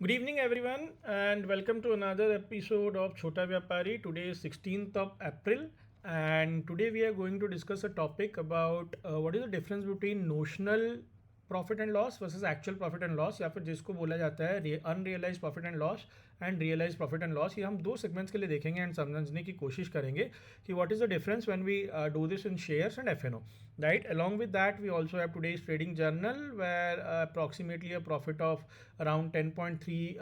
Good evening, everyone, and welcome to another episode of Chota Vyapari. Today is 16th of April, and today we are going to discuss a topic about what is the difference between notional profit and loss versus actual profit and loss, या फिर जिसको बोला जाता है unrealise profit and loss and realise profit and loss. ये हम दो segments के लिए देखेंगे एंड समझने की कोशिश करेंगे कि what is the difference when we do this in shares and FnO, right. Along with that we also have today's trading journal where approximately a profit of around 10.3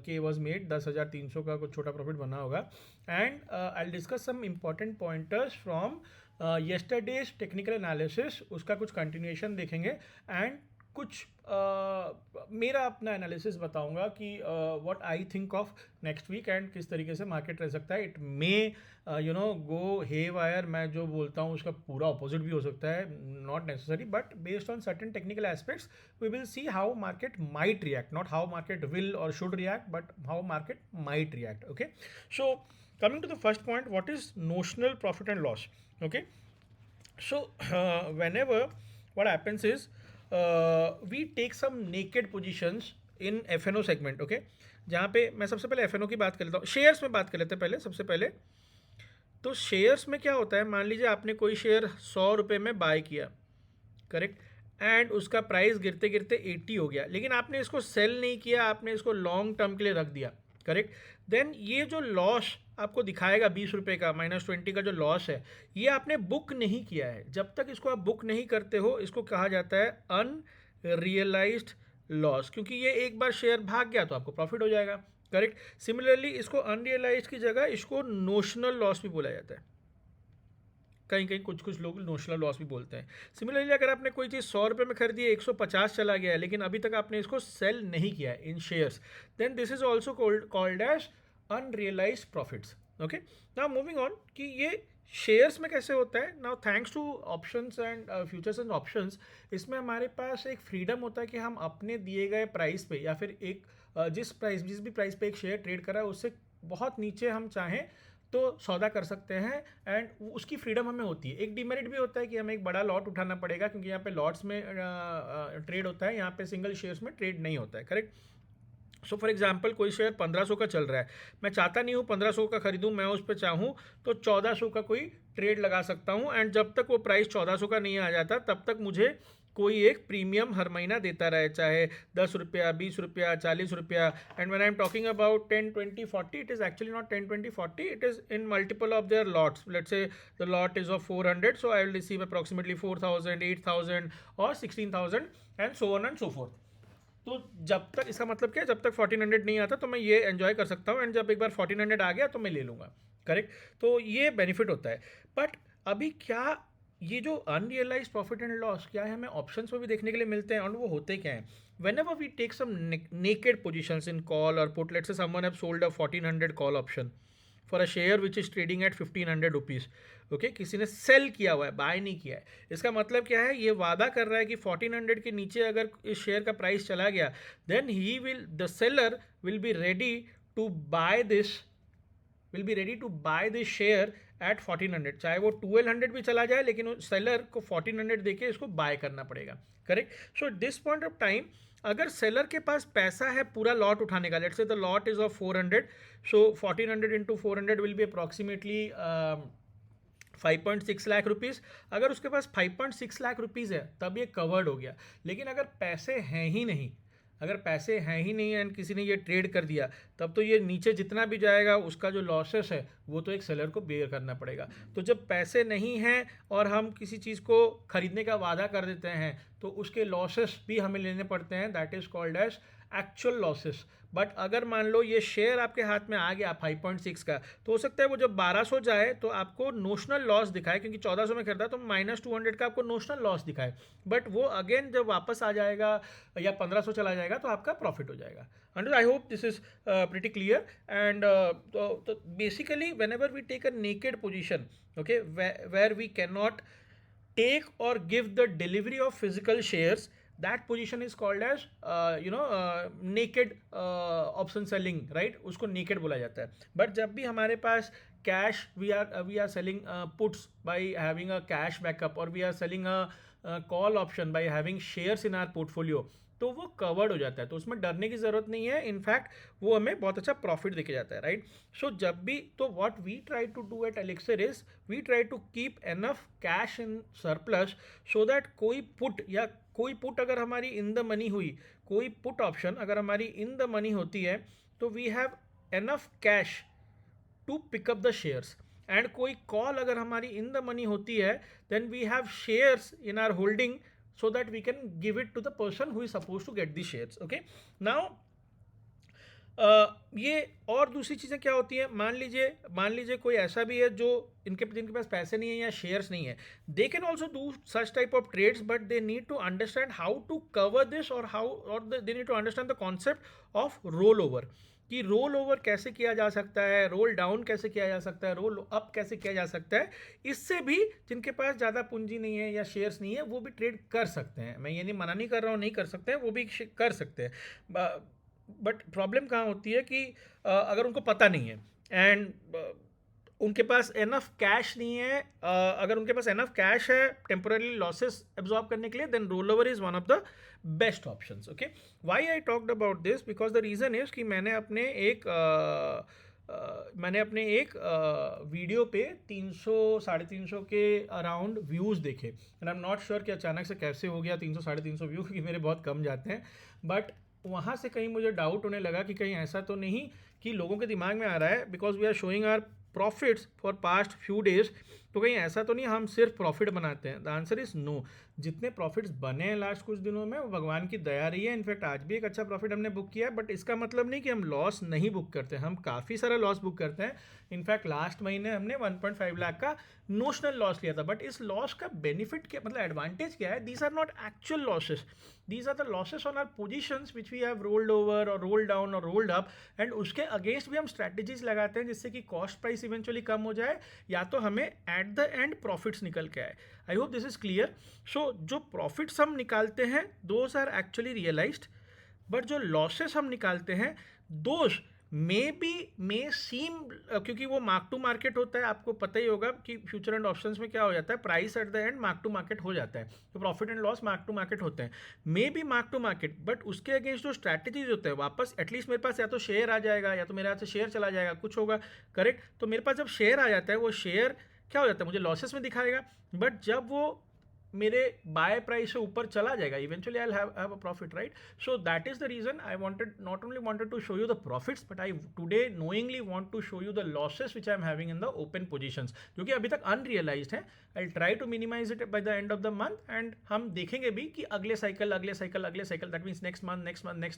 के वॉज मेड। 10,300 का कुछ छोटा profit बना होगा। And I will discuss some important pointers from yesterday's technical analysis, उसका कुछ continuation देखेंगे and कुछ मेरा अपना एनालिसिस बताऊंगा कि what I think of next week and किस तरीके से मार्केट रह सकता है। It may go hey wire, मैं जो बोलता हूँ उसका पूरा अपोजिट भी हो सकता है, not necessary, but based on certain technical aspects we will see how market might react, not how market will और should react, but how market might react. Okay, so coming to the first point, what is notional profit and loss? Okay, so whenever what happens is we take some naked positions in FNO segment, okay, जहाँ पे मैं सबसे पहले FNO की बात कर लेता हूँ, शेयर्स में बात कर लेते हैं पहले। सबसे पहले तो शेयर्स में क्या होता है, मान लीजिए आपने कोई शेयर 100 रुपये में बाय किया, करेक्ट, एंड उसका प्राइस गिरते गिरते 80 हो गया, लेकिन आपने इसको सेल नहीं किया, आपने इसको लॉन्ग टर्म के लिए रख दिया, करेक्ट। देन ये जो लॉस आपको दिखाएगा 20 रुपये का, -20 का जो लॉस है, ये आपने बुक नहीं किया है। जब तक इसको आप बुक नहीं करते हो, इसको कहा जाता है अनरियलाइज्ड लॉस, क्योंकि ये एक बार शेयर भाग गया तो आपको प्रॉफिट हो जाएगा, करेक्ट। सिमिलरली इसको अनरियलाइज की जगह इसको नोशनल लॉस भी बोला जाता है, कहीं कहीं कुछ कुछ लोग नोशनल लॉस भी बोलते हैं। सिमिलरली अगर आपने कोई चीज़ 100 रुपये में खरीदी है, 150 चला गया है, लेकिन अभी तक आपने इसको सेल नहीं किया है in shares, then this is also called as unrealise profits. Okay, now moving on कि ये शेयर्स में कैसे होता है। Now thanks to options and futures and options, इसमें हमारे पास एक फ्रीडम होता है कि हम अपने दिए गए प्राइस पे, या फिर एक जिस भी प्राइस पे एक शेयर ट्रेड करा है उससे बहुत नीचे हम चाहें तो सौदा कर सकते हैं, एंड उसकी फ्रीडम हमें होती है। एक डिमेरिट भी होता है कि हमें एक बड़ा लॉट उठाना पड़ेगा, क्योंकि यहाँ पे लॉट्स में ट्रेड होता है, यहाँ पे सिंगल शेयर्स में ट्रेड नहीं होता है, करेक्ट। सो फॉर एग्जाम्पल कोई शेयर 1500 का चल रहा है, मैं चाहता नहीं हूँ 1500 का खरीदूँ, मैं उस पर चाहूँ तो 1400 का कोई ट्रेड लगा सकता हूँ, एंड जब तक वो प्राइस 1400 का नहीं आ जाता तब तक मुझे कोई एक प्रीमियम हर महीना देता रहे, चाहे 10 रुपया, 20 रुपया, 40 रुपया। And when I am talking about 10, 20, 40, it is actually not 10, 20, 40, it is in multiple of their lots. Let's say the lot is of 400, so I will receive approximately 4000, 8000 और 16,000 and so on and so fourth. तो जब तक, इसका मतलब क्या है, जब तक 1400 नहीं आता तो मैं ये एंजॉय कर सकता हूँ, एंड जब एक बार 1400 आ गया तो मैं ले लूँगा, करेक्ट। तो ये बेनिफिट होता है। बट अभी क्या ये जो अनरियलाइज प्रॉफिट एंड लॉस क्या है, हमें ऑप्शंस में भी देखने के लिए मिलते हैं, और वो होते क्या हैं। Whenever we take some naked position in call और put, let's say someone have sold a 1400 call option for a share which is trading at 1500 rupees. Okay, किसी ने सेल किया हुआ है, बाय नहीं किया है। इसका मतलब क्या है, ये वादा कर रहा है कि 1400 के नीचे अगर इस शेयर का प्राइस चला गया, then he will, the seller will be ready to buy this, will be ready to buy this share at 1400, चाहे वो 1200 भी चला जाए, लेकिन सेलर को 1400 देके इसको बाय करना पड़ेगा, correct. So this point of time अगर सेलर के पास पैसा है पूरा लॉट उठाने का, let's say the lot is of 400, so 1400 into 400 will be approximately 5.6 lakh rupees. अगर उसके पास 5.6 लाख रुपीज़ है तब ये कवर्ड हो गया, लेकिन अगर पैसे हैं ही नहीं, अगर पैसे हैं ही नहीं एंड किसी ने ये ट्रेड कर दिया, तब तो ये नीचे जितना भी जाएगा उसका जो लॉसेस है वो तो एक सेलर को बेयर करना पड़ेगा। तो जब पैसे नहीं हैं और हम किसी चीज़ को खरीदने का वादा कर देते हैं तो उसके लॉसेस भी हमें लेने पड़ते हैं, that is called as actual losses. But अगर मान लो ये शेयर आपके हाथ में आ गया 5.6 का, तो हो सकता है वो जब 1200 जाए तो आपको नोशनल लॉस दिखाए, क्योंकि 1400 में खरीदा तो -200 का आपको नोशनल लॉस दिखाए, बट वो अगेन जब वापस आ जाएगा या 1500 चला जाएगा तो आपका प्रॉफिट हो जाएगा। Under, I hope this is pretty clear. And basically whenever we take a naked position, okay, where we can not take or give the delivery of physical shares, that position is called as naked option selling, right, उसको naked बोला जाता है। But जब भी हमारे पास cash, we are selling puts by having a cash backup, और we are selling a call option by having shares in our portfolio, तो वो कवर्ड हो जाता है, तो उसमें डरने की ज़रूरत नहीं है, इनफैक्ट वो हमें बहुत अच्छा प्रॉफिट देके जाता है, राइट। सो जब भी, तो what we try to do at Elixir is we try to keep enough cash in surplus, so that कोई पुट अगर हमारी इन द मनी हुई, कोई पुट ऑप्शन अगर हमारी इन द मनी होती है, तो we have enough cash to pick up the shares, and कोई कॉल अगर हमारी इन द मनी होती है, then we have shares in our holding, so that we can give it to the person who is supposed to get the shares. Okay, now ये और दूसरी चीज़ें क्या होती हैं, मान लीजिए कोई ऐसा भी है जो जिनके पास पैसे नहीं है या शेयर्स नहीं है, they can also do such type of trades, but they need to understand how to cover this, और they need to understand the concept of roll over, कि रोल ओवर कैसे किया जा सकता है, रोल डाउन कैसे किया जा सकता है, रोल अप कैसे किया जा सकता है। इससे भी जिनके पास ज़्यादा पूंजी नहीं है या शेयर्स नहीं है, वो भी ट्रेड कर सकते हैं। मैं ये नहीं मना नहीं कर रहा हूँ, नहीं कर सकते हैं, वो भी कर सकते हैं। बट प्रॉब्लम कहाँ होती है कि अगर उनको पता नहीं है, एंड उनके पास एनफ कैश नहीं है, अगर उनके पास एनफ कैश है टेम्पोररी लॉसेस एब्जॉर्ब करने के लिए, then roll over is one of the best options. Okay, why I talked about this, because the reason is कि मैंने अपने एक वीडियो पे 300-350 के अराउंड व्यूज़ देखे, and I am not sure कि अचानक से कैसे हो गया 300-350 व्यू, क्योंकि मेरे बहुत कम जाते हैं, बट वहाँ से कहीं मुझे डाउट होने लगा कि कहीं ऐसा तो नहीं कि लोगों के दिमाग में आ रहा है, because we are showing our profits for past few days, तो कहीं ऐसा तो नहीं हम सिर्फ प्रॉफिट बनाते हैं। The answer is no. जितने प्रॉफिट्स बने हैं लास्ट कुछ दिनों में, वो भगवान की दया रही है। इनफैक्ट आज भी एक अच्छा प्रॉफिट हमने बुक किया है, बट इसका मतलब नहीं कि हम लॉस नहीं बुक करते, हम काफ़ी सारा लॉस बुक करते हैं। इनफैक्ट लास्ट महीने हमने 1.5 लाख का नोशनल लॉस लिया था, बट इस लॉस का बेनिफिट क्या, मतलब एडवांटेज क्या है, these are not actual losses, these are the losses on our positions which we have rolled over or rolled down or rolled up, and उसके अगेंस्ट भी हम स्ट्रैटेजीज लगाते हैं जिससे कि कॉस्ट प्राइस इवेंचुअली कम हो जाए, या तो हमें एट द एंड प्रॉफिट्स निकल के आए। I hope this is clear. So जो प्रॉफिट्स हम निकालते हैं those are actually realised, but जो लॉसेस हम निकालते हैं दोज मे सीम, क्योंकि वो मार्क टू मार्केट होता है, आपको पता ही होगा कि फ्यूचर एंड ऑप्शंस में क्या हो जाता है, price at the end mark to market हो जाता है, तो profit and loss mark to market होते हैं, maybe mark to market, but उसके अगेंस्ट जो स्ट्रैटेजीज होते हैं, वापस एटलीस्ट मेरे पास या तो शेयर आ जाएगा या तो मेरे हाथ से शेयर चला जाएगा, कुछ होगा, करेक्ट। तो मेरे पास जब शेयर आ जाता है, वो शेयर क्या हो जाता है, मुझे लॉसेस में दिखाएगा, बट जब वो मेरे बाय प्राइस से ऊपर चला जाएगा, eventually I have a profit, right. So that is the reason I not only wanted to show you the profits, but I today knowingly want to show you the losses which I am having in the open positions, जो कि अभी तक unrealised है। I try to minimise it by the end of the month, and हम देखेंगे भी कि अगले cycle that means next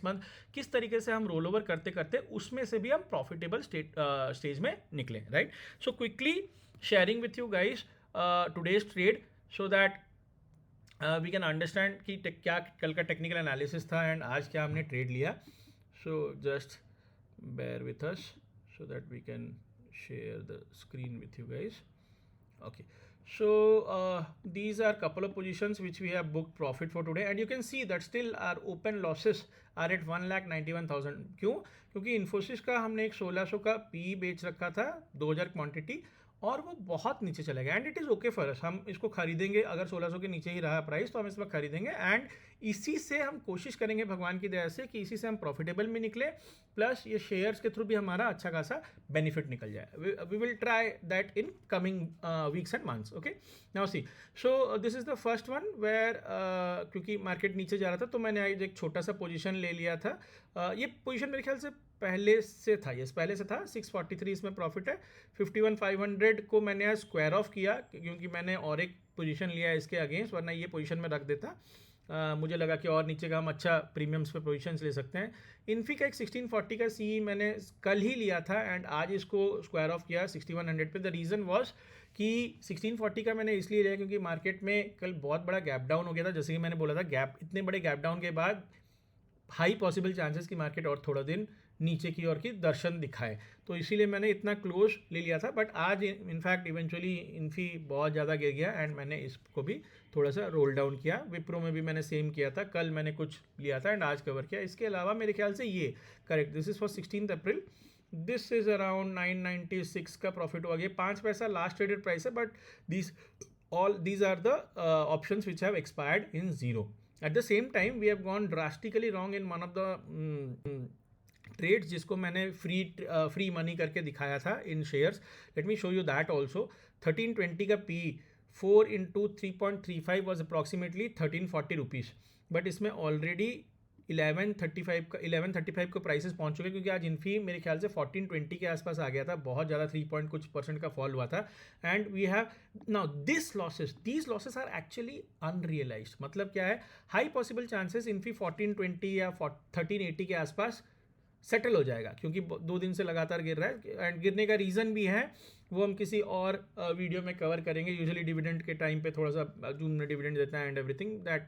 month किस तरीके से हम रोल ओवर करते करते उसमें से भी हम प्रॉफिटेबल स्टेज में निकले, right. So quickly sharing with you guys today's trade, so that we can understand कि क्या कल का टेक्निकल एनालिसिस था एंड आज क्या हमने ट्रेड लिया। So just bear with us so that we can share the screen with you guys. Okay, so these are couple of positions which we have booked profit for today, and you can see that still our open losses are at 1,91,000। क्यों? क्योंकि इन्फोसिस का हमने एक 1600 का P बेच रखा था, 2000 quantity, और वो बहुत नीचे चला गया, and it is okay for us. हम इसको खरीदेंगे, अगर 1600 के नीचे ही रहा प्राइस तो हम इस वक्त खरीदेंगे, एंड इसी से हम कोशिश करेंगे भगवान की दया से कि इसी से हम प्रॉफिटेबल भी निकले, प्लस ये शेयर्स के थ्रू भी हमारा अच्छा खासा बेनिफिट निकल जाए। We will try that in coming weeks and months. Okay, now see, so this is the first one where क्योंकि मार्केट नीचे जा रहा था तो मैंने आज एक छोटा सा पोजीशन ले लिया था। ये पोजीशन मेरे ख्याल से पहले से था 643 इसमें प्रॉफिट है। 51,500 को मैंने आज स्क्वायर ऑफ किया क्योंकि मैंने और एक पोजीशन लिया है इसके अगेंस्ट, वरना ये पोजीशन में रख देता। मुझे लगा कि और नीचे का हम अच्छा प्रीमियम्स पे पोजीशंस ले सकते हैं। इन्फी का एक 1640 का सी मैंने कल ही लिया था एंड आज इसको स्क्वायर ऑफ किया 6100 पे। द रीज़न वॉज कि 1640 का मैंने इसलिए लिया क्योंकि मार्केट में कल बहुत बड़ा गैप डाउन हो गया था। जैसे कि मैंने बोला था, इतने बड़े गैप डाउन के बाद हाई पॉसिबल चांसेस कि मार्केट और थोड़ा दिन नीचे की ओर की दर्शन दिखाए, तो इसीलिए मैंने इतना क्लोज ले लिया था। बट आज इनफैक्ट इवेंचुअली इन्फी बहुत ज़्यादा गिर गया एंड मैंने इसको भी थोड़ा सा रोल डाउन किया। विप्रो में भी मैंने सेम किया था, कल मैंने कुछ लिया था एंड आज कवर किया। इसके अलावा मेरे ख्याल से ये correct, this is for 16 April, this is around 996 का प्रॉफिट हुआ गया। 5 पैसा लास्ट ट्रेडेड प्राइस है, but these are the options which have expired in zero. At the same time we have gone drastically wrong in one of the trades जिसको मैंने free money करके दिखाया था in shares. Let me show you that also. 1320 का P 4 into 3.35 was approximately 1340 rupees. But इसमें already 1135 को prices पहुंच चुके हैं, क्योंकि आज इन्फी मेरे ख्याल से 1420 के आसपास आ गया था. बहुत ज़्यादा 3 पॉइंट कुछ परसेंट का फॉल हुआ था. And we have now these losses are actually unrealised. मतलब क्या है, हाई पॉसिबल चांसेस इन्फी 1420 या 1380 के आसपास सेटल हो जाएगा, क्योंकि 2 दिन से लगातार गिर रहा है. एंड गिरने का रीज़न भी है, वो हम किसी और वीडियो में कवर करेंगे. यूजुअली डिविडेंड के टाइम पे थोड़ा सा जून में डिविडेंड देता है and everything that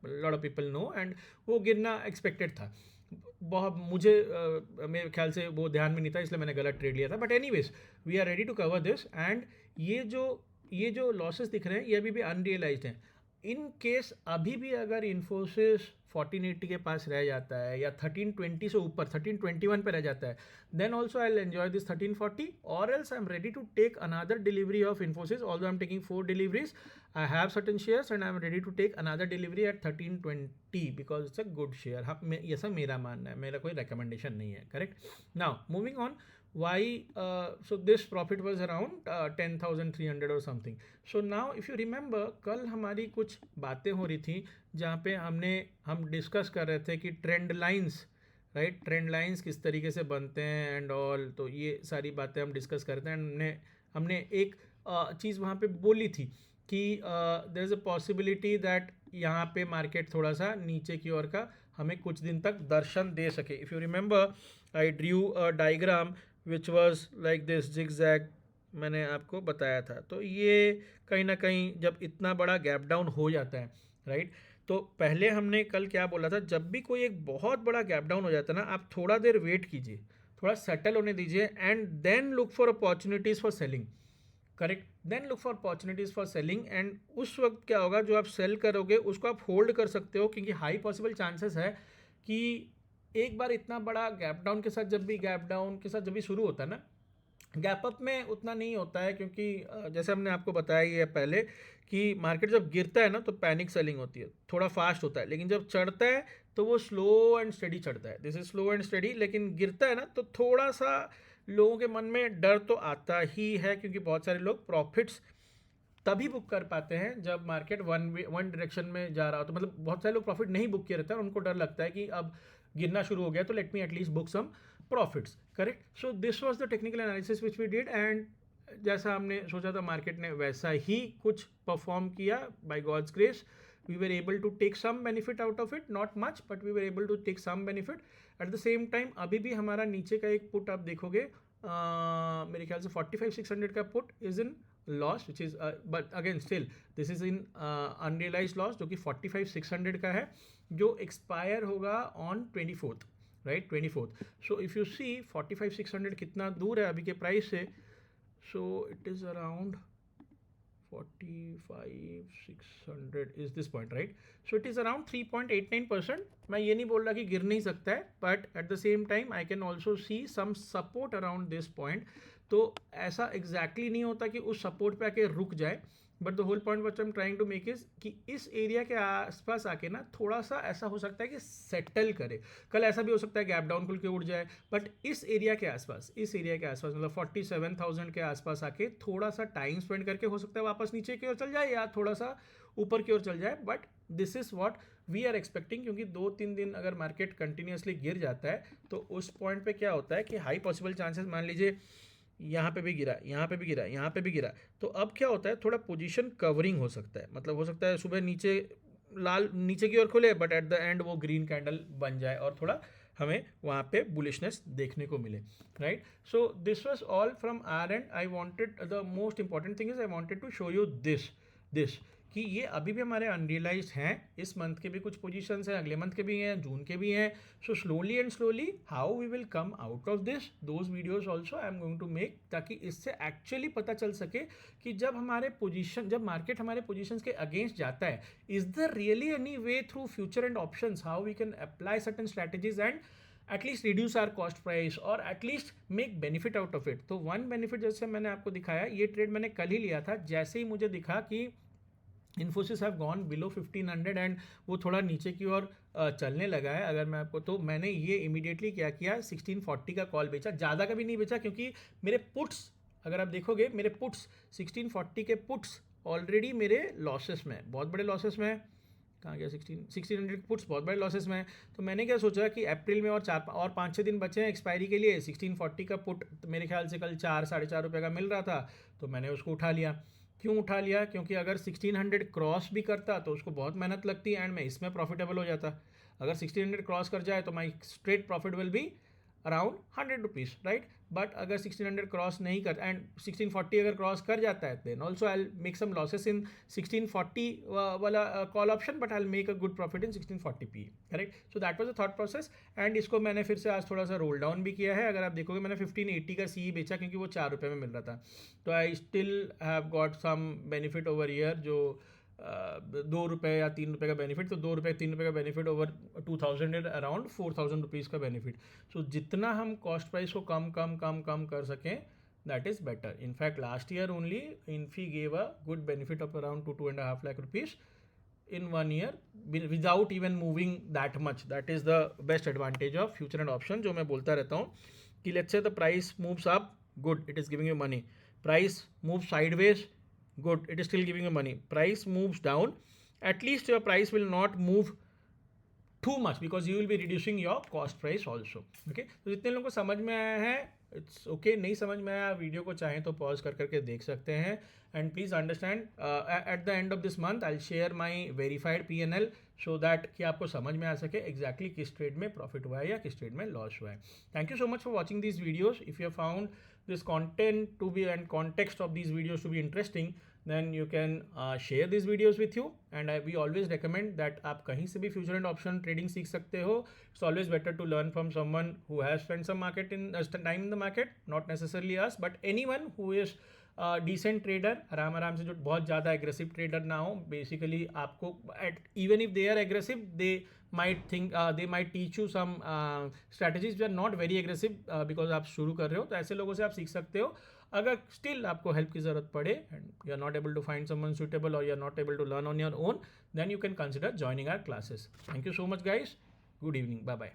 lot of people know. And वो गिरना एक्सपेक्टेड था. बहुत मुझे मेरे ख्याल से वो ध्यान में नहीं था, इसलिए मैंने गलत ट्रेड लिया था. But anyways we are ready to cover this. And ये जो लॉसेस दिख रहे हैं ये अभी भी अनरियलाइज्ड हैं. इन केस अभी भी अगर इन्फोसिस 1480 के पास रह जाता है या 1320 से ऊपर 1321 पे रह जाता है, then also I will enjoy this 1340. और else I am ready to take another delivery of Infosys. Although I am taking 4 deliveries, I have certain shares and I am ready to take another delivery at 1320 because it's a good share. हाँ, ये सब मेरा मानना है, मेरा कोई recommendation नहीं है. Correct. Now moving on. Why so this profit was around 10,300 or something. So now if you remember, कल हमारी कुछ बातें हो रही थी जहाँ पे हम डिस्कस कर रहे थे कि trend lines, right, trend lines किस तरीके से बनते हैं एंड ऑल. तो ये सारी बातें हम डिस्कस करते हैं. हमने एक चीज़ वहाँ पे बोली थी कि there is a possibility that यहाँ पे मार्केट थोड़ा सा नीचे की ओर का हमें कुछ दिन तक दर्शन दे सके. If you remember, I drew a diagram which was like this zigzag, मैंने आपको बताया था. तो ये कहीं ना कहीं जब इतना बड़ा गैप डाउन हो जाता है, राइट, तो पहले हमने कल क्या बोला था, जब भी कोई एक बहुत बड़ा गैप डाउन हो जाता है ना, आप थोड़ा देर वेट कीजिए, थोड़ा सेटल होने दीजिए and then look for opportunities for selling. Correct. Then look for opportunities for selling. And उस वक्त क्या होगा, जो आप सेल करोगे उसको आप होल्ड कर सकते हो, क्योंकि हाई पॉसिबल चांसेस है कि एक बार इतना बड़ा गैप डाउन के साथ जब भी शुरू होता है ना, गैप अप में उतना नहीं होता है, क्योंकि जैसे हमने आपको बताया ही है पहले कि मार्केट जब गिरता है ना तो पैनिक सेलिंग होती है, थोड़ा फास्ट होता है. लेकिन जब चढ़ता है तो वो स्लो एंड स्टडी चढ़ता है. This is slow and study. लेकिन गिरता है ना तो थोड़ा सा लोगों के मन में डर तो आता ही है, क्योंकि बहुत सारे लोग प्रॉफिट्स तभी बुक कर पाते हैं जब मार्केट वन डायरेक्शन में जा रहा हो. तो मतलब बहुत सारे लोग प्रॉफिट नहीं बुक किए रहते हैं और उनको डर लगता है कि अब गिरना शुरू हो गया तो let me at least book some profits. Correct. So this was the technical analysis which we did. And जैसा हमने सोचा था मार्केट ने वैसा ही कुछ परफॉर्म किया. By God's grace we were able to take some benefit out of it, not much but we were able to take some benefit. At the same time अभी भी हमारा नीचे का एक पुट आप देखोगे, मेरे ख्याल से 45,600 का put is in loss, which is but again still this is in unrealise loss, जो कि 45,600 का है, जो एक्सपायर होगा on 24th, right, 24th. So if you see 45,600 कितना दूर है अभी के प्राइस से. So it is around 45,600 is this point, right. So it is around 3.89%. मैं ये नहीं बोल रहा कि गिर नहीं सकता है, but at the same time I can also see some support around this point. तो ऐसा एग्जैक्टली नहीं होता कि उस सपोर्ट पे आके रुक जाए, but the whole point what I am trying to make is कि इस एरिया के आसपास आके ना थोड़ा सा ऐसा हो सकता है कि सेटल करे. कल ऐसा भी हो सकता है गैप डाउन खुल के उड़ जाए, बट इस एरिया के आसपास मतलब 47,000 के आसपास आके थोड़ा सा टाइम स्पेंड करके हो सकता है वापस नीचे की ओर चल जाए या थोड़ा सा ऊपर की ओर चल जाए. But this is what we are expecting, क्योंकि 2-3 दिन अगर मार्केट कंटिन्यूसली गिर जाता है तो उस पॉइंट पे क्या होता है कि हाई पॉसिबल चांसेस, मान लीजिए यहाँ पे भी गिरा, यहाँ पे भी गिरा, यहाँ पे भी गिरा, तो अब क्या होता है, थोड़ा पोजीशन कवरिंग हो सकता है. मतलब हो सकता है सुबह नीचे लाल नीचे की ओर खुले, बट एट द एंड वो ग्रीन कैंडल बन जाए और थोड़ा हमें वहाँ पे बुलिशनेस देखने को मिले, right. So this was all from our end. I wanted the most important thing is I wanted to show you this कि ये अभी भी हमारे अनरियलाइज्ड हैं. इस मंथ के भी कुछ पोजीशंस हैं, अगले मंथ के भी हैं, जून के भी हैं. So slowly and slowly how we will come out of this, those videos also I am going to make, ताकि इससे एक्चुअली पता चल सके कि जब मार्केट हमारे पोजीशंस के अगेंस्ट जाता है, is there really any way through future and options how we can apply certain strategies and at least reduce our cost price or at least make benefit out of it. तो one benefit जैसे मैंने आपको दिखाया, ये trade मैंने कल ही लिया था. जैसे ही मुझे दिखा कि Infosys have gone below 1500 and वो थोड़ा नीचे की ओर चलने लगा है। अगर मैं आपको, तो मैंने ये इमीडिएटली क्या किया, 1640 का कॉल बेचा, ज़्यादा का भी नहीं बेचा क्योंकि मेरे पुट्स, अगर आप देखोगे मेरे पुट्स 1640 के पुट्स ऑलरेडी मेरे लॉसेस में, बहुत बड़े लॉसेस में है। कहाँ गया 1600 पुट्स बहुत बड़े लॉसेस में है। तो मैंने क्या सोचा कि अप्रैल में और 5-6 दिन बचे हैं एक्सपायरी के लिए। 1640 का पुट मेरे ख्याल से कल 4-4.5 रुपये का मिल रहा था, तो मैंने उसको उठा लिया। क्यों उठा लिया? क्योंकि अगर 1600 क्रॉस भी करता तो उसको बहुत मेहनत लगती एंड मैं इसमें प्रॉफिटेबल हो जाता। अगर 1600 क्रॉस कर जाए तो my straight profit will be around 100 rupees, right. But अगर 1600 क्रॉस नहीं कर एंड 1640 अगर क्रॉस कर जाता है, then also I make some losses in 1640 वाला call option, but I make a good profit in 1640 P, correct. So that was the thought process and इसको मैंने फिर से आज थोड़ा सा रोल डाउन भी किया है। अगर आप देखोगे मैंने 1580 का सी बेचा क्योंकि वो 4 रुपये में मिल रहा था। तो I still have got some benefit over year, जो 2 रुपये या 3 रुपये का बेनिफिट, तो 2 रुपये 3 रुपये का बेनिफिट ओवर 2000 अराउंड 4000 रुपीज़ का बेनिफिट। सो जितना हम कॉस्ट प्राइस को कम कम कम कम कर सकें, that is better. In fact last year only Infy gave a good benefit of around 2-2.5 lakh rupees in 1 year without even moving that much. That is the best advantage of future and option, जो मैं बोलता रहता हूँ कि let's say the price moves up, good, it is giving you money. Price moves sideways, good, it is still giving you money. Price moves down, at least your price will not move too much because you will be reducing your cost price also. Okay, तो जितने लोगों को समझ में आया है, it's okay. नहीं समझ में आया, वीडियो को चाहें तो पॉज कर करके देख सकते हैं। And please understand, eight the end of this month I share my verified PNL so that कि आपको समझ में आ सके एग्जैक्टली किस ट्रेड में प्रॉफिट हुआ है या किस ट्रेड में लॉस हुआ है। Thank you so much for watching these videos. If you have found this content to be and context of these videos to be interesting, then you can share these videos with you. And we always recommend that आप कहीं से भी future and option trading सीख सकते हो. It's always better to learn from someone who has spent some market in time in the market, not necessarily us, but anyone who is decent trader, आराम से, जो बहुत ज़्यादा एग्रेसिव ट्रेडर ना हो। बेसिकली आपको even if they are aggressive, they might teach you some strategies जो are not very aggressive because आप शुरू कर रहे हो। तो ऐसे लोगों से आप सीख सकते हो। अगर स्टिल आपको हेल्प की ज़रूरत पड़े and you are not able to find someone suitable or you are not able to learn on your own, then you can consider joining our classes. Thank you so much guys, good evening, bye bye.